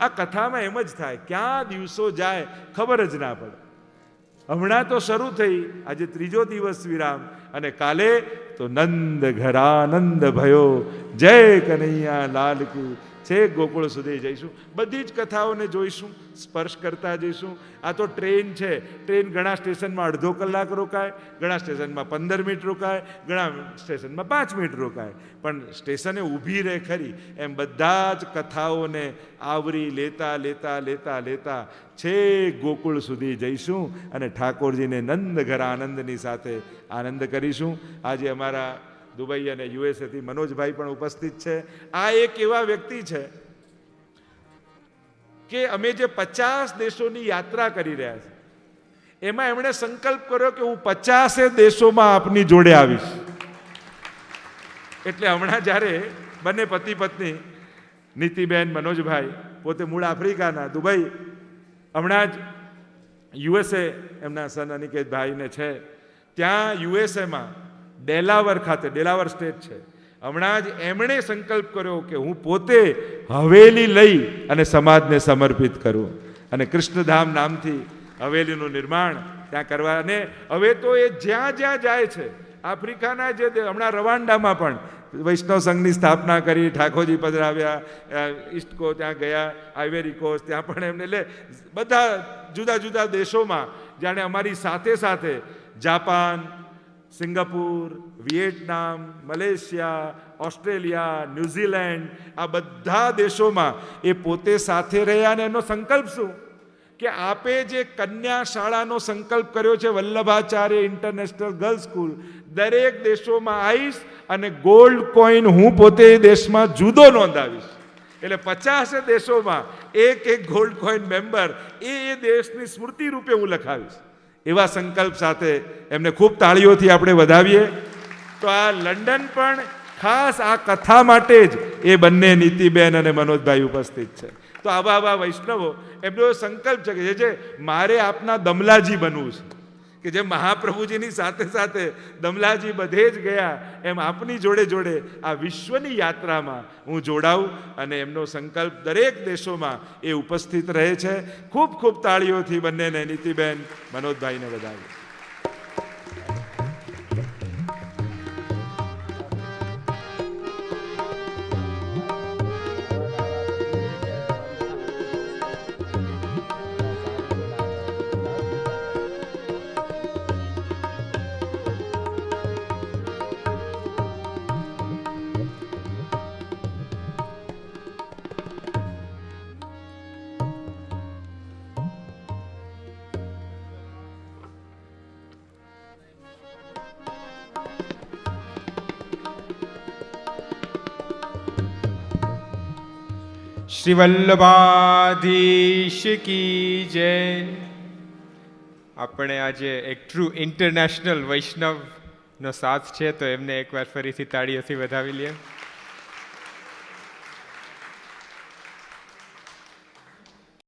આ કથામાં એમ જ થાય, ક્યાં દિવસો જાય ખબર જ ના પડે. હમણાં તો શરૂ થઈ, આજે ત્રીજો દિવસ વિરામ, અને કાલે તો નંદ ઘરાનંદ ભયો, જય કનૈયા લાલ કી, છેક ગોકુળ સુધી જઈશું. બધી જ કથાઓને જોઈશું, સ્પર્શ કરતા જઈશું. આ તો ટ્રેન છે, ટ્રેન ઘણા સ્ટેશનમાં અડધો કલાક રોકાય, ઘણા સ્ટેશનમાં 15 મિનિટ રોકાય, ઘણા સ્ટેશનમાં 5 મિનિટ રોકાય, પણ સ્ટેશને ઊભી રહે ખરી. એમ બધા જ કથાઓને આવરી લેતા લેતા લેતા લેતા છેક ગોકુળ સુધી જઈશું અને ઠાકોરજીને નંદ ઘર આનંદની સાથે આનંદ કરીશું. આજે અમારા દુબઈ અને યુએસએથી મનોજભાઈ પણ ઉપસ્થિત છે. આ એક એવા વ્યક્તિ છે કે અમે જે 50 દેશોની યાત્રા કરી રહ્યા છે, એમાં એમણે સંકલ્પ કર્યો કે હું 50 દેશોમાં આપની જોડે આવીશ. એટલે હમણાં જ્યારે બંને પતિ પત્ની નીતિબેન, મનોજભાઈ, પોતે મૂળ આફ્રિકાના, દુબઈ, હમણાં જ યુએસએ એમના સન અનિકેતભાઈને છે, ત્યાં યુએસએમાં ડેલાવર ખાતે, ડેલાવર સ્ટેટ છે, હમણાં જ એમણે સંકલ્પ કર્યો કે હું પોતે હવેલી લઈ અને સમાજને સમર્પિત કરું, અને કૃષ્ણધામ નામથી હવેલીનું નિર્માણ ત્યાં કરવા. અને હવે તો એ જ્યાં જ્યાં જાય છે, આફ્રિકાના જે હમણાં રવાંડામાં પણ વૈષ્ણવ સંઘની સ્થાપના કરી, ઠાકોરજી પધરાવ્યા, ઈસ્ટકો ત્યાં ગયા, આઇવેરી કોસ્ટ ત્યાં પણ એમને, લે બધા જુદા જુદા દેશોમાં, જાણે અમારી સાથે સાથે Japan, Singapore, વિયેટનામ, Malaysia, Australia, New Zealand, આ બધા દેશોમાં એ પોતે સાથે રહ્યા. અને એનો સંકલ્પ શું કે આપે જે કન્યા શાળાનો સંકલ્પ કર્યો છે, વલ્લભાચાર્ય ઇન્ટરનેશનલ ગર્લ્સ સ્કૂલ, દરેક દેશોમાં આવીશ અને ગોલ્ડ કોઈન હું પોતે એ દેશમાં જુદો નોંધાવીશ. એટલે 50 દેશોમાં એક ગોલ્ડ કોઈન મેમ્બર એ દેશની સ્મૃતિ રૂપે હું લખાવીશ. એવા સંકલ્પ સાથે એમને ખૂબ તાળીઓથી આપણે વધાવીએ. તો આ લંડન પણ ખાસ આ કથા માટે જ એ બંને નીતિબેન અને મનોજભાઈ ઉપસ્થિત છે. તો આવા વૈષ્ણવો, એમનો સંકલ્પ છે કે જે મારે આપના દમલાજી બનવું છે, કે જે મહાપ્રભુજીની સાથે સાથે દમલાજી બધે જ ગયા, એમ આપની જોડે જોડે આ વિશ્વની યાત્રામાં હું જોડાઉં. અને એમનો સંકલ્પ દરેક દેશોમાં એ ઉપસ્થિત રહે છે. ખૂબ ખૂબ તાળીઓથી બંનેને, નીતિબેન, મનોજભાઈને વધાવીએ. શ્રી વલ્લભાધીશ કી જય. આપણે આજે એક ટ્રુ ઇન્ટરનેશનલ વૈષ્ણવનો સાથ છે, તો એમને એકવાર ફરીથી તાળીઓથી વધાવી લઈએ.